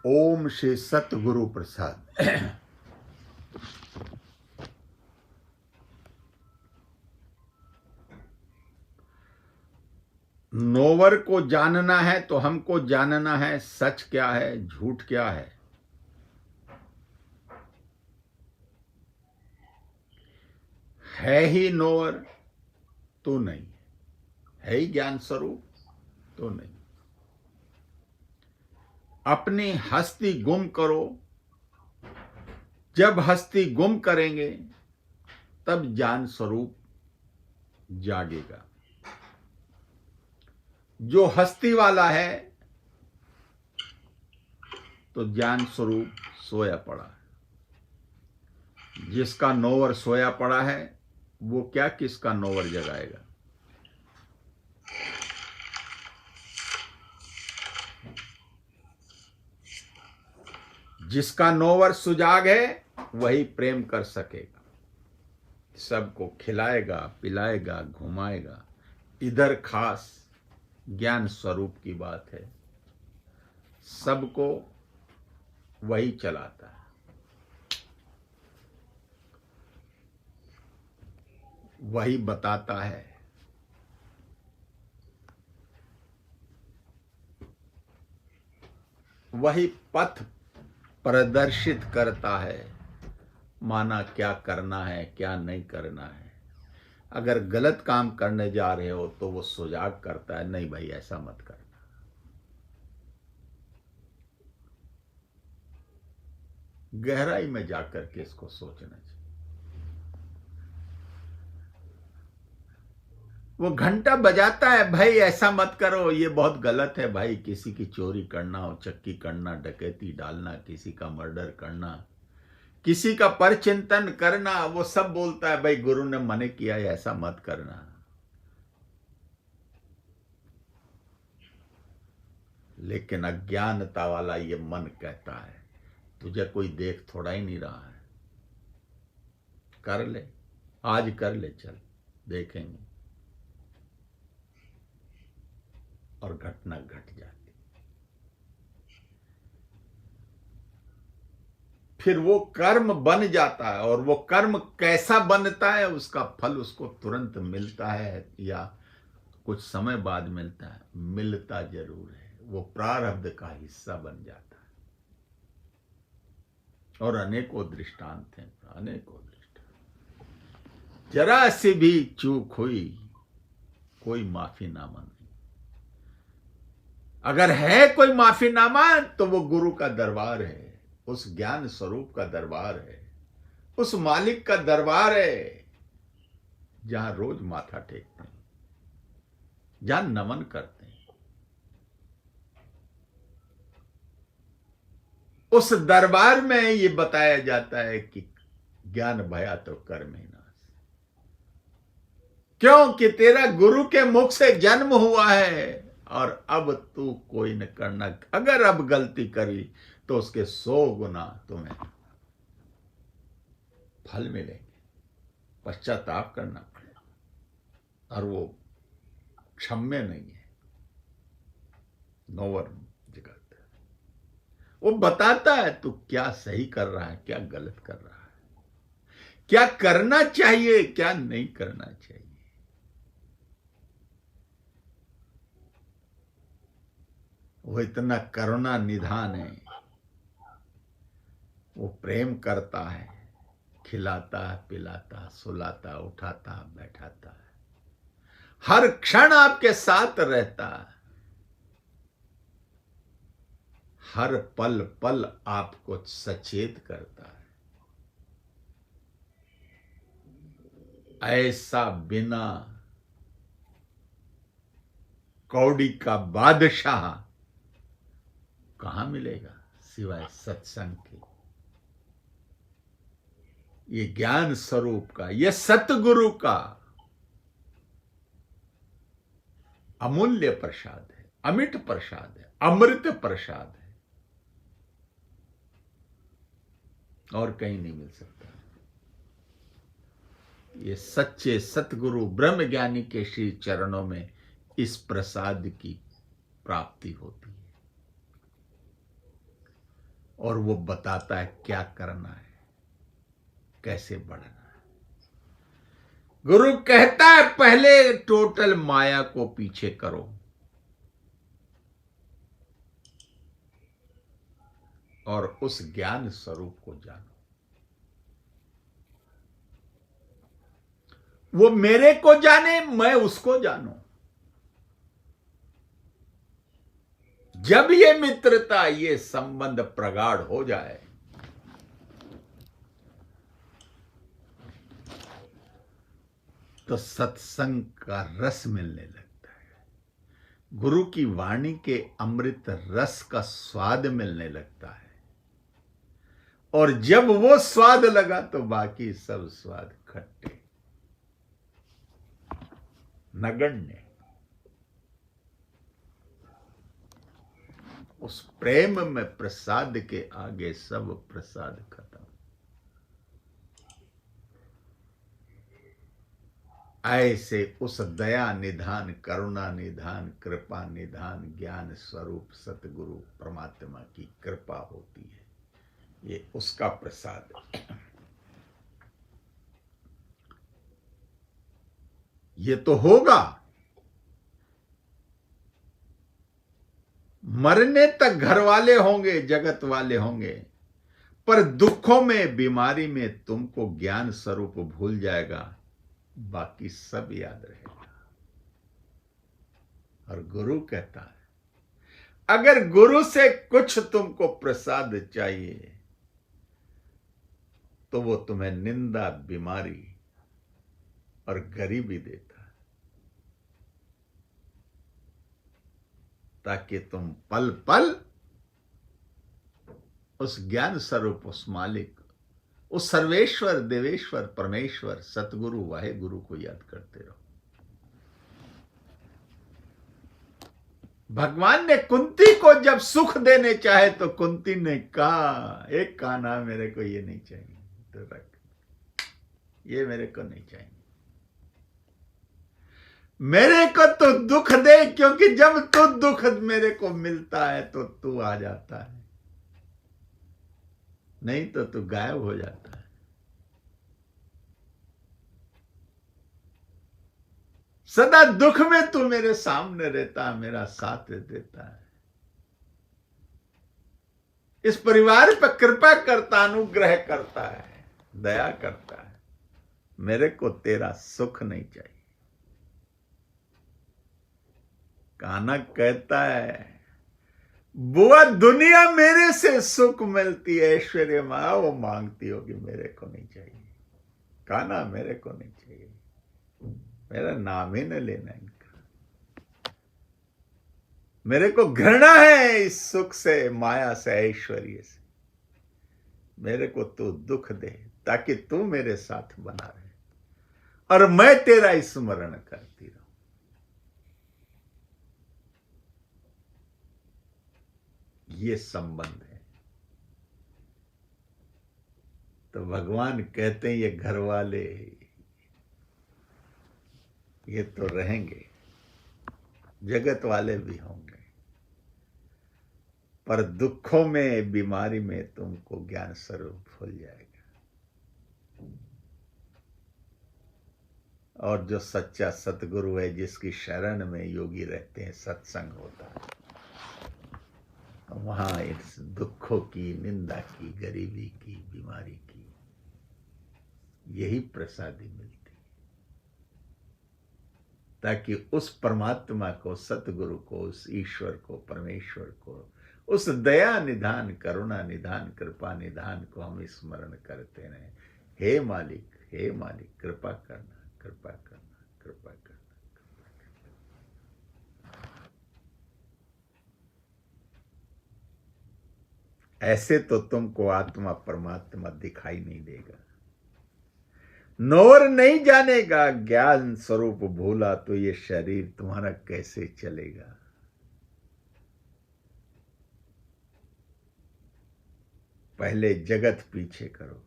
ओम श्री सतगुरु प्रसाद। Nowhere को जानना है तो हमको जानना है सच क्या है, झूठ क्या है ही नोवर तो नहीं, है ही ज्ञान स्वरूप तो नहीं। अपनी हस्ती गुम करो, जब हस्ती गुम करेंगे तब ज्ञान स्वरूप जागेगा। जो हस्ती वाला है तो ज्ञान स्वरूप सोया पड़ा है, जिसका नोवर सोया पड़ा है वो क्या किसका नोवर जगाएगा। जिसका नोवर सुजाग है वही प्रेम कर सकेगा, सबको खिलाएगा, पिलाएगा, घुमाएगा। इधर खास ज्ञान स्वरूप की बात है, सबको वही चलाता है। वही बताता है, वही पथ प्रदर्शित करता है, माना क्या करना है क्या नहीं करना है। अगर गलत काम करने जा रहे हो तो वो सुजाग करता है, नहीं भाई ऐसा मत करना। गहराई में जाकर के इसको सोचना चाहिए। वो घंटा बजाता है, भाई ऐसा मत करो, ये बहुत गलत है भाई। किसी की चोरी करना, चक्की करना, डकैती डालना, किसी का मर्डर करना, किसी का परचिंतन करना, वो सब बोलता है भाई गुरु ने मना किया है, ऐसा मत करना। लेकिन अज्ञानता वाला ये मन कहता है तुझे कोई देख थोड़ा ही नहीं रहा है, कर ले, आज कर ले, चल देखेंगे। और घटना घट जाती। फिर वो कर्म बन जाता है, और वो कर्म कैसा बनता है उसका फल उसको तुरंत मिलता है या कुछ समय बाद मिलता है, मिलता जरूर है। वो प्रारब्ध का हिस्सा बन जाता है। और अनेकों दृष्टांत हैं, अनेकों दृष्टांत। जरा सी भी चूक हुई कोई माफीनामा नहीं। अगर है कोई माफीनामा तो वो गुरु का दरबार है, उस ज्ञान स्वरूप का दरबार है, उस मालिक का दरबार है, जहां रोज माथा टेकते हैं, जहां नमन करते हैं। उस दरबार में ये बताया जाता है कि ज्ञान भया तो कर्म ही नाश। क्योंकि तेरा गुरु के मुख से जन्म हुआ है और अब तू कोई न करना। अगर अब गलती करी तो उसके 100 गुना तुम्हें फल मिलेंगे, पश्चाताप करना पड़ेगा। और वो क्षम्य नहीं है, नोवर जगत। वो बताता है तू क्या सही कर रहा है, क्या गलत कर रहा है, क्या करना चाहिए, क्या नहीं करना चाहिए। वो इतना करुणा निधान है, वो प्रेम करता है, खिलाता है, पिलाता, सुलाता, उठाता, बैठाता है, हर क्षण आपके साथ रहता है, हर पल पल आपको सचेत करता है। ऐसा बिना कौड़ी का बादशाह कहां मिलेगा सिवाय सत्संग के। ये ज्ञान स्वरूप का, ये सतगुरु का अमूल्य प्रसाद है, अमिट प्रसाद है, अमृत प्रसाद है, और कहीं नहीं मिल सकता। ये सच्चे सतगुरु ब्रह्म ज्ञानी के श्री चरणों में इस प्रसाद की प्राप्ति होती है। और वो बताता है क्या करना है, कैसे बढ़ना है। गुरु कहता है पहले टोटल माया को पीछे करो और उस ज्ञान स्वरूप को जानो। वो मेरे को जाने, मैं उसको जानूं। जब ये मित्रता, ये संबंध प्रगाढ़ हो जाए, तो सत्संग का रस मिलने लगता है, गुरु की वाणी के अमृत रस का स्वाद मिलने लगता है। और जब वो स्वाद लगा तो बाकी सब स्वाद खट्टे, नगण्य। उस प्रेम में प्रसाद के आगे सब प्रसाद खत्म। ऐसे उस दया निधान, करुणा निधान, कृपा निधान, ज्ञान स्वरूप सतगुरु परमात्मा की कृपा होती है। ये उसका प्रसाद है। ये तो होगा, मरने तक घर वाले होंगे, जगत वाले होंगे, पर दुखों में, बीमारी में तुमको ज्ञान स्वरूप भूल जाएगा, बाकी सब याद रहेगा। और गुरु कहता है अगर गुरु से कुछ तुमको प्रसाद चाहिए तो वो तुम्हें निंदा, बीमारी और गरीबी देता है, ताकि तुम पल पल उस ज्ञान स्वरूप, उस मालिक, उस सर्वेश्वर, देवेश्वर, परमेश्वर, सतगुरु, वाहे गुरु को याद करते रहो। भगवान ने कुंती को जब सुख देने चाहे तो कुंती ने कहा, एक कान्हा मेरे को ये नहीं चाहिए, तो रख, ये मेरे को नहीं चाहिए, मेरे को तो दुख दे, क्योंकि जब तू दुख मेरे को मिलता है तो तू आ जाता है, नहीं तो तू गायब हो जाता है। सदा दुख में तू मेरे सामने रहता है, मेरा साथ देता है, इस परिवार पर कृपा करता, अनुग्रह करता है, दया करता है, मेरे को तेरा सुख नहीं चाहिए। कान्हा कहता है बुआ, दुनिया मेरे से सुख मिलती है, ऐश्वर्य माँ वो मांगती होगी, मेरे को नहीं चाहिए। कान्हा मेरे को नहीं चाहिए, मेरा नाम ही न लेना इनका, मेरे को घृणा है इस सुख से, माया से, ऐश्वर्य से, मेरे को तू दुख दे ताकि तू मेरे साथ बना रहे और मैं तेरा स्मरण करती रहूं। ये संबंध है। तो भगवान कहते हैं ये घर वाले, ये तो रहेंगे, जगत वाले भी होंगे, पर दुखों में, बीमारी में तुमको ज्ञान स्वरूप भूल जाएगा। और जो सच्चा सतगुरु है, जिसकी शरण में योगी रहते हैं, सत्संग होता है, वहां इस दुखों की, निंदा की, गरीबी की, बीमारी की, यही प्रसादी मिलती है, ताकि उस परमात्मा को, सतगुरु को, उस ईश्वर को, परमेश्वर को, उस दया निधान, करुणा निधान, कृपा निधान को हम स्मरण करते रहें। हे मालिक, हे मालिक, कृपा करना, कृपा करना, कृपा करना। ऐसे तो तुमको आत्मा परमात्मा दिखाई नहीं देगा, नौर नहीं जानेगा, ज्ञान स्वरूप भूला तो ये शरीर तुम्हारा कैसे चलेगा। पहले जगत पीछे करो,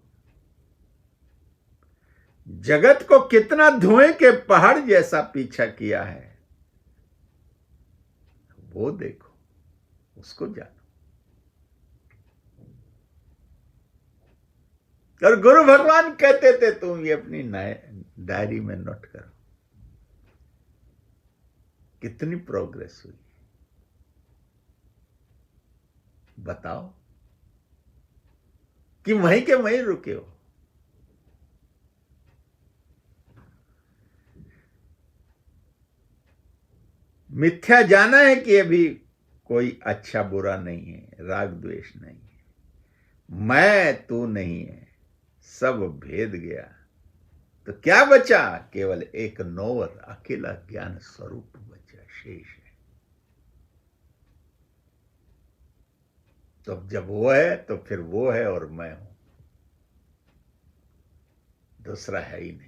जगत को कितना धुएं के पहाड़ जैसा पीछा किया है, वो देखो, उसको जानो। और गुरु भगवान कहते थे तुम ये अपनी डायरी में नोट करो। कितनी प्रोग्रेस हुई बताओ, कि वहीं के वहीं रुके हो। मिथ्या जाना है कि अभी कोई अच्छा बुरा नहीं है, राग द्वेष नहीं है, मैं तू नहीं है, सब भेद गया, तो क्या बचा? केवल एक नोर अकेला ज्ञान स्वरूप बचा, शेष है। तो जब वो है तो फिर वो है और मैं हूं, दूसरा है ही नहीं।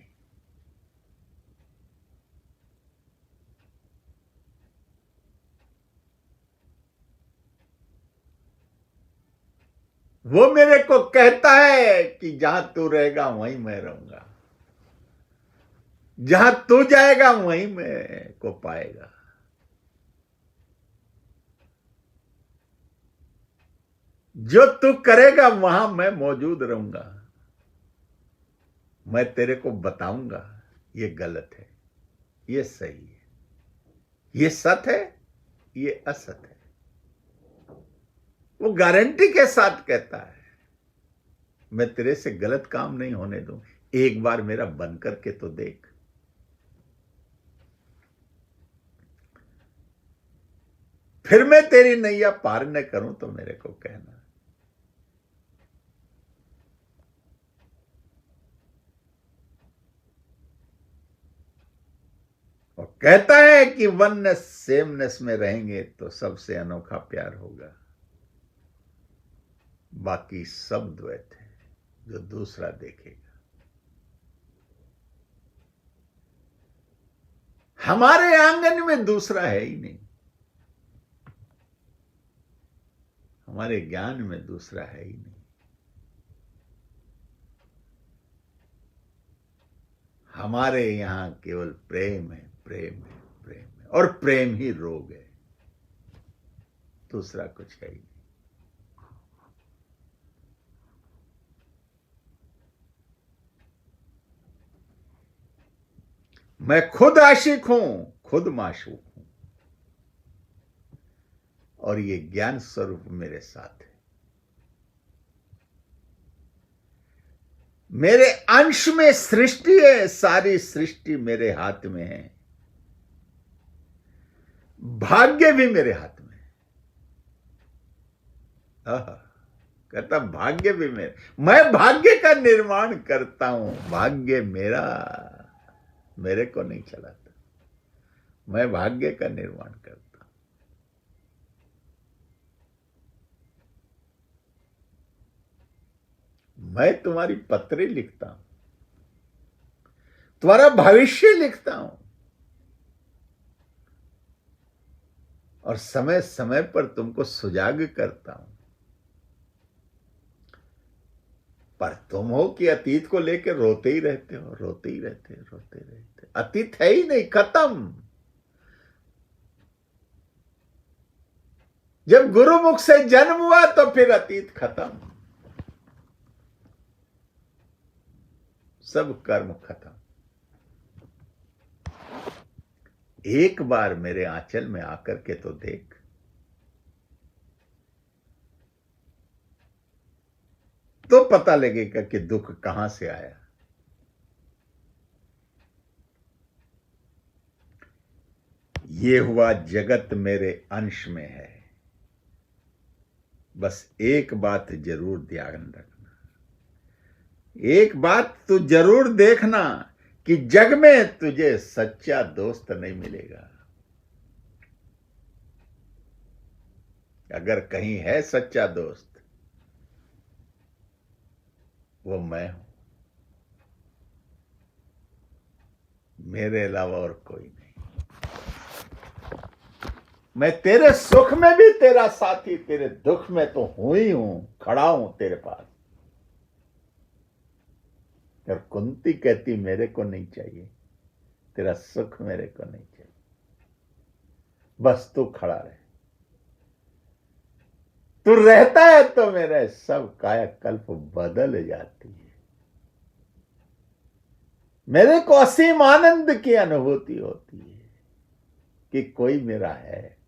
वो मेरे को कहता है कि जहां तू रहेगा वहीं मैं रहूंगा, जहां तू जाएगा वहीं मैं को पाएगा। जो तू करेगा वहां मैं मौजूद रहूंगा, मैं तेरे को बताऊंगा ये गलत है, ये सही है, ये सत है, ये असत है। वो गारंटी के साथ कहता है मैं तेरे से गलत काम नहीं होने दूं, एक बार मेरा बन करके तो देख। फिर मैं तेरी नैया पार न करूं तो मेरे को कहना। और कहता है कि वननेस सेमनेस में रहेंगे तो सबसे अनोखा प्यार होगा, बाकी सब द्वैत है जो दूसरा देखेगा। हमारे आंगन में दूसरा है ही नहीं, हमारे ज्ञान में दूसरा है ही नहीं। हमारे यहां केवल प्रेम है, प्रेम है, प्रेम है, और प्रेम ही रोग है, दूसरा कुछ है ही नहीं। मैं खुद आशिक हूं, खुद माशूक हूं, और ये ज्ञान स्वरूप मेरे साथ है। मेरे अंश में सृष्टि है, सारी सृष्टि मेरे हाथ में है, भाग्य भी मेरे हाथ में है। कहता भाग्य भी मैं भाग्य का निर्माण करता हूं, भाग्य मेरा मेरे को नहीं चलाता, मैं भाग्य का निर्माण करता हूं। मैं तुम्हारी पत्री लिखता हूं, तुम्हारा भविष्य लिखता हूं, और समय समय पर तुमको सुजाग करता हूं। पर तुम हो कि अतीत को लेकर रोते ही रहते हो, रोते ही रहते, रोते रहते। अतीत है ही नहीं, खत्म। जब गुरुमुख से जन्म हुआ तो फिर अतीत खत्म, सब कर्म खत्म। एक बार मेरे आंचल में आकर के तो देख, तो पता लगेगा कि दुख कहां से आया। ये हुआ जगत मेरे अंश में है, बस एक बात जरूर ध्यान रखना, एक बात तू जरूर देखना कि जग में तुझे सच्चा दोस्त नहीं मिलेगा। अगर कहीं है सच्चा दोस्त, वो मैं हूं, मेरे अलावा और कोई नहीं। मैं तेरे सुख में भी तेरा साथी, तेरे दुख में तो हूं ही हूं, खड़ा हूं तेरे पास। और कुंती कहती मेरे को नहीं चाहिए, तेरा सुख मेरे को नहीं चाहिए, बस तू खड़ा रहे। तू रहता है तो मेरे सब कायाकल्प बदल जाती है। मेरे को असीम आनंद की अनुभूति होती है कि कोई मेरा है।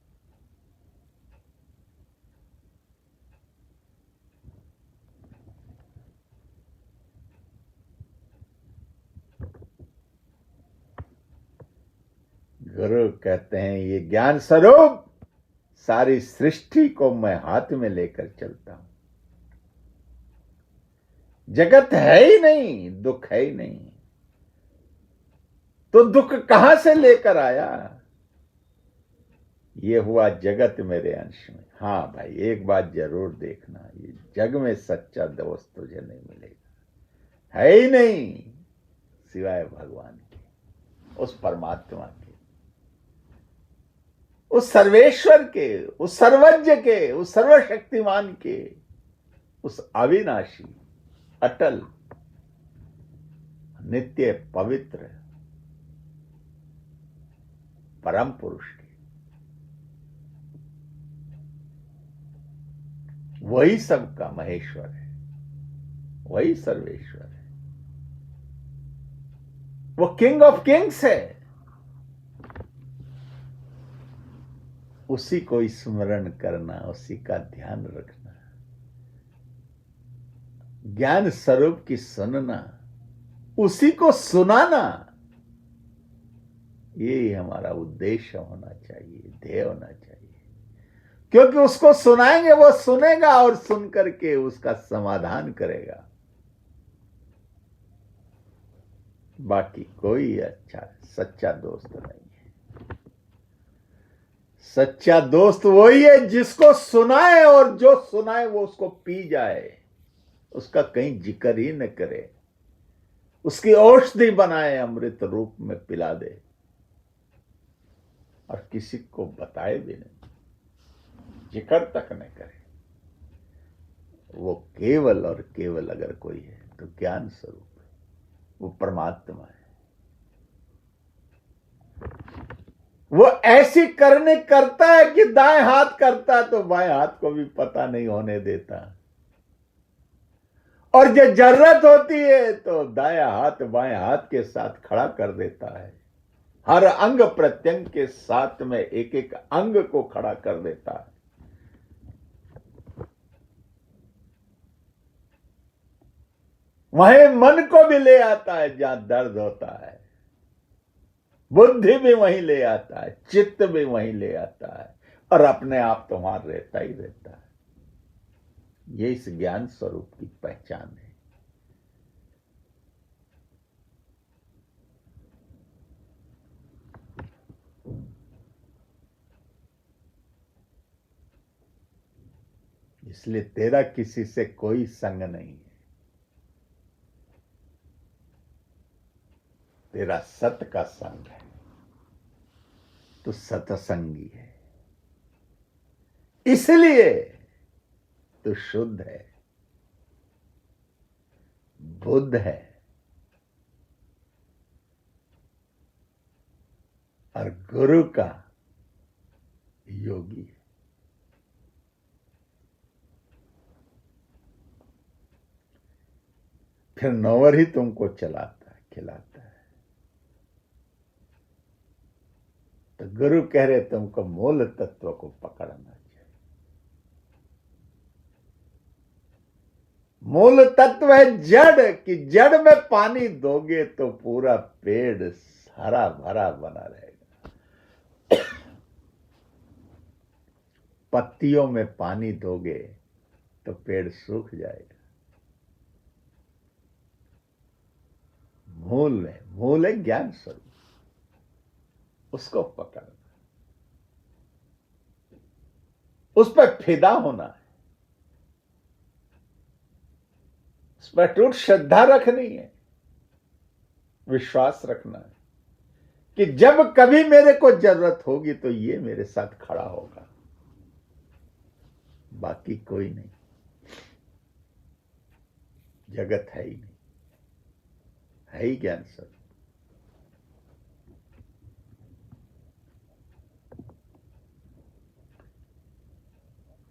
गुरु कहते हैं ये ज्ञान स्वरूप सारी सृष्टि को मैं हाथ में लेकर चलता हूं। जगत है ही नहीं, दुख है ही नहीं, तो दुख कहां से लेकर आया? ये हुआ जगत मेरे अंश में। हां भाई, एक बात जरूर देखना, ये जग में सच्चा दोस्त तुझे नहीं मिलेगा, है ही नहीं सिवाय भगवान के, उस परमात्मा के, उस सर्वेश्वर के, उस सर्वज्ञ के, उस सर्वशक्तिमान के, उस अविनाशी, अटल, नित्य, पवित्र परम पुरुष के। वही सबका महेश्वर है, वही सर्वेश्वर है, वो किंग ऑफ किंग्स है। उसी को स्मरण करना, उसी का ध्यान रखना, ज्ञान स्वरूप की सुनना, उसी को सुनाना, ये हमारा उद्देश्य होना चाहिए, ध्येय होना चाहिए। क्योंकि उसको सुनाएंगे, वो सुनेगा और सुन करके उसका समाधान करेगा। बाकी कोई अच्छा सच्चा दोस्त नहीं है। सच्चा दोस्त वही है जिसको सुनाए और जो सुनाए वो उसको पी जाए, उसका कहीं जिक्र ही न करे, उसकी औषधि बनाए, अमृत रूप में पिला दे और किसी को बताए भी नहीं, जिक्र तक न करे। वो केवल और केवल अगर कोई है तो ज्ञान स्वरूप है, वो परमात्मा है। वो ऐसी करने करता है कि दाएं हाथ करता है तो बाएं हाथ को भी पता नहीं होने देता, और जब जरूरत होती है तो दायां हाथ बाएं हाथ के साथ खड़ा कर देता है। हर अंग प्रत्यंग के साथ में एक एक अंग को खड़ा कर देता है। वहीं मन को भी ले आता है जहां दर्द होता है, बुद्धि भी वहीं ले आता है, चित्त भी वहीं ले आता है, और अपने आप तो वहां रहता ही रहता है। ये इस ज्ञान स्वरूप की पहचान है। इसलिए तेरा किसी से कोई संग नहीं है, तेरा सत का संग है, तो सतसंगी है, इसलिए तो शुद्ध है, बुद्ध है, और गुरु का योगी है। फिर नौवर ही तुमको चलाता है, खिलाता है। तो गुरु कह रहे तुमको मूल तत्व को पकड़ना चाहिए। मूल तत्व है जड़, कि जड़ में पानी दोगे तो पूरा पेड़ हरा भरा बना रहेगा। पत्तियों में पानी दोगे तो पेड़ सूख जाएगा। मूल है ज्ञान स्वरूप, उसको पकड़ना, उस पर फिदा होना है, उस पर टूट श्रद्धा रखनी है, विश्वास रखना है कि जब कभी मेरे को जरूरत होगी तो ये मेरे साथ खड़ा होगा, बाकी कोई नहीं। जगत है ही नहीं, है ही ज्ञान स्वरूप।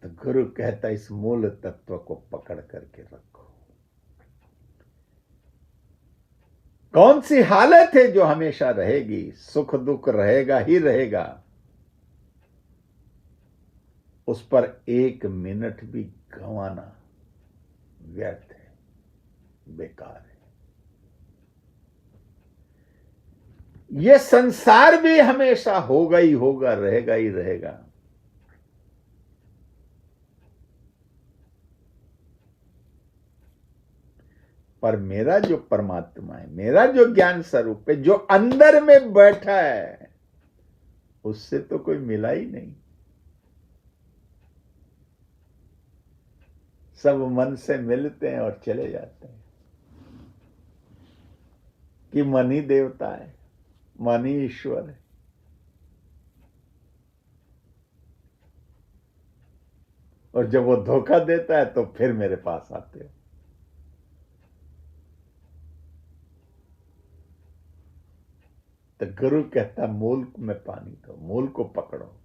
तो गुरु कहता इस मूल तत्व को पकड़ करके रखो। कौन सी हालत है जो हमेशा रहेगी? सुख दुख रहेगा ही रहेगा, उस पर एक मिनट भी गंवाना व्यर्थ है, बेकार है। यह संसार भी हमेशा होगा ही होगा, रहेगा ही रहेगा। पर मेरा जो परमात्मा है, मेरा जो ज्ञान स्वरूप है, जो अंदर में बैठा है, उससे तो कोई मिला ही नहीं। सब मन से मिलते हैं और चले जाते हैं कि मन ही देवता है, मन ही ईश्वर है। और जब वो धोखा देता है तो फिर मेरे पास आते हो। तो गुरु कहता मूल में पानी दो, मूल को पकड़ो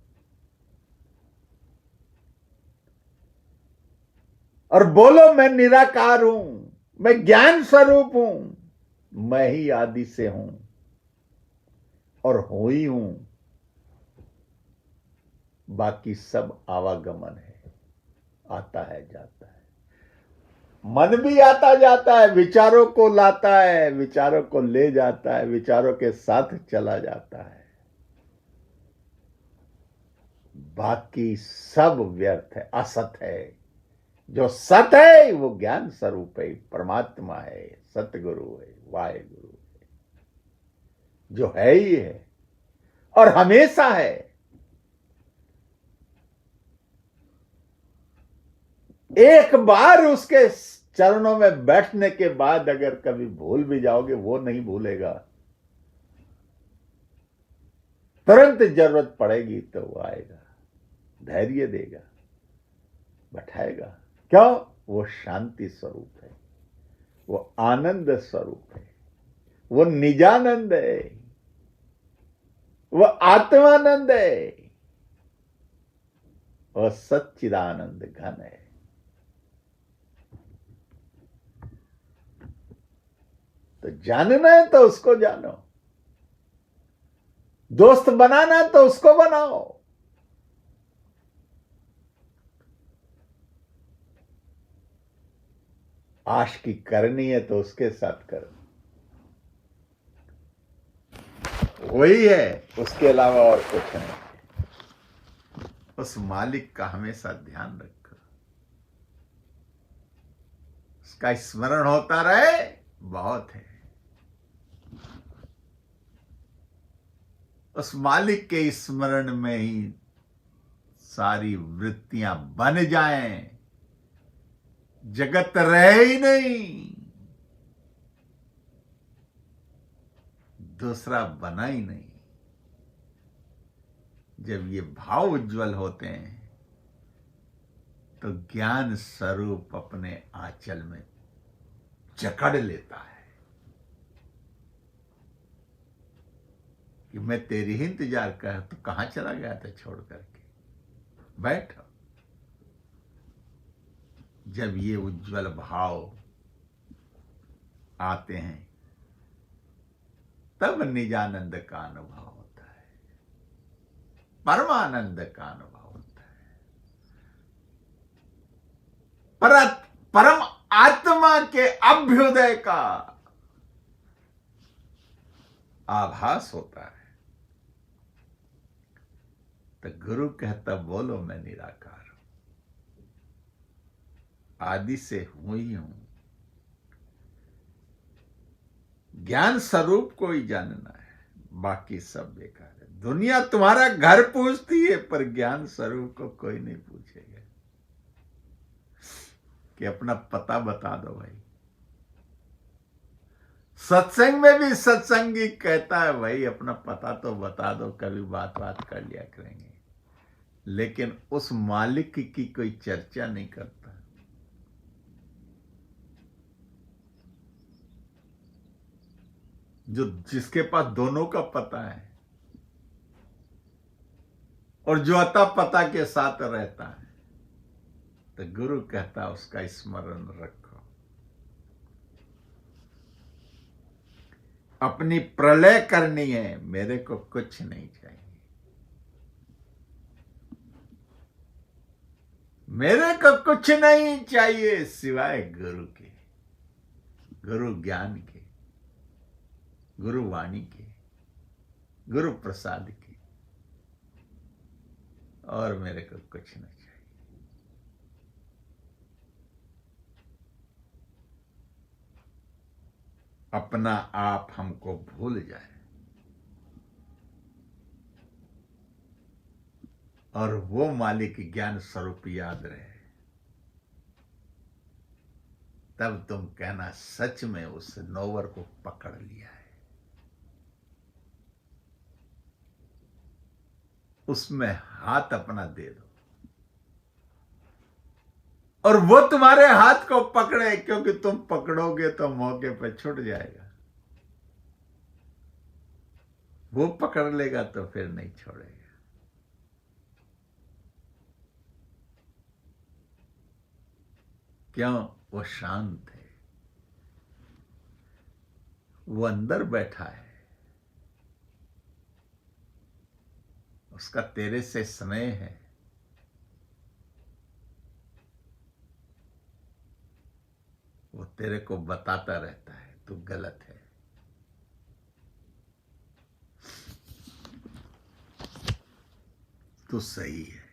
और बोलो मैं निराकार हूं, मैं ज्ञान स्वरूप हूं, मैं ही आदि से हूं और हो ही हूं। बाकी सब आवागमन है, आता है जाता है। मन भी आता जाता है, विचारों को लाता है, विचारों को ले जाता है, विचारों के साथ चला जाता है। बाकी सब व्यर्थ है, असत है। जो सत है वो ज्ञान स्वरूप है, परमात्मा है, सतगुरु है, वाहेगुरु है, जो है ही है और हमेशा है। एक बार उसके चरणों में बैठने के बाद अगर कभी भूल भी जाओगे, वो नहीं भूलेगा। तुरंत जरूरत पड़ेगी तो वो आएगा, धैर्य देगा, बैठाएगा। क्यों? वो शांति स्वरूप है, वो आनंद स्वरूप है, वो निजानंद है, वो आत्मानंद है, वो सच्चिदानंद घन है। तो जानना है तो उसको जानो, दोस्त बनाना है तो उसको बनाओ। आशिकी करनी है तो उसके साथ करो, वही है, उसके अलावा और कुछ नहीं। उस मालिक का हमेशा ध्यान रखो, उसका स्मरण होता रहे, बहुत है। उस मालिक के स्मरण में ही सारी वृत्तियां बन जाएं, जगत रहे ही नहीं, दूसरा बना ही नहीं। जब ये भाव उज्जवल होते हैं तो ज्ञान स्वरूप अपने आंचल में जकड़ लेता है कि मैं तेरी ही इंतजार कर, तो कहां चला गया था छोड़ करके, बैठो। जब ये उज्जवल भाव आते हैं तब निजानंद का अनुभव होता है, परमानंद का अनुभव होता है, परम आत्मा के अभ्युदय का आभास होता है। तो गुरु कहता बोलो मैं निराकार हूं, आदि से हूं ही हूं। ज्ञान स्वरूप को ही जानना है, बाकी सब बेकार है। दुनिया तुम्हारा घर पूछती है पर ज्ञान स्वरूप को कोई नहीं पूछेगा कि अपना पता बता दो भाई। सत्संग में भी सत्संगी कहता है भाई अपना पता तो बता दो, कभी बात कर लिया करेंगे, लेकिन उस मालिक की कोई चर्चा नहीं करता जो जिसके पास दोनों का पता है और जो अता पता के साथ रहता है। तो गुरु कहता उसका स्मरण रखो। अपनी प्रलय करनी है, मेरे को कुछ नहीं चाहिए। मेरे को कुछ नहीं चाहिए सिवाय गुरु के, गुरु ज्ञान के, गुरु वाणी के, गुरु प्रसाद के, और मेरे को कुछ नहीं चाहिए। अपना आप हमको भूल जाए और वो मालिक ज्ञान स्वरूप याद रहे, तब तुम कहना सच में उस नौवर को पकड़ लिया है, उसमें हाथ अपना दे दो और वो तुम्हारे हाथ को पकड़े, क्योंकि तुम पकड़ोगे तो मौके पर छूट जाएगा, वो पकड़ लेगा तो फिर नहीं छोड़ेगा। क्यों? वो शांत है, वो अंदर बैठा है, उसका तेरे से स्नेह है, वो तेरे को बताता रहता है तू गलत है। तू सही है।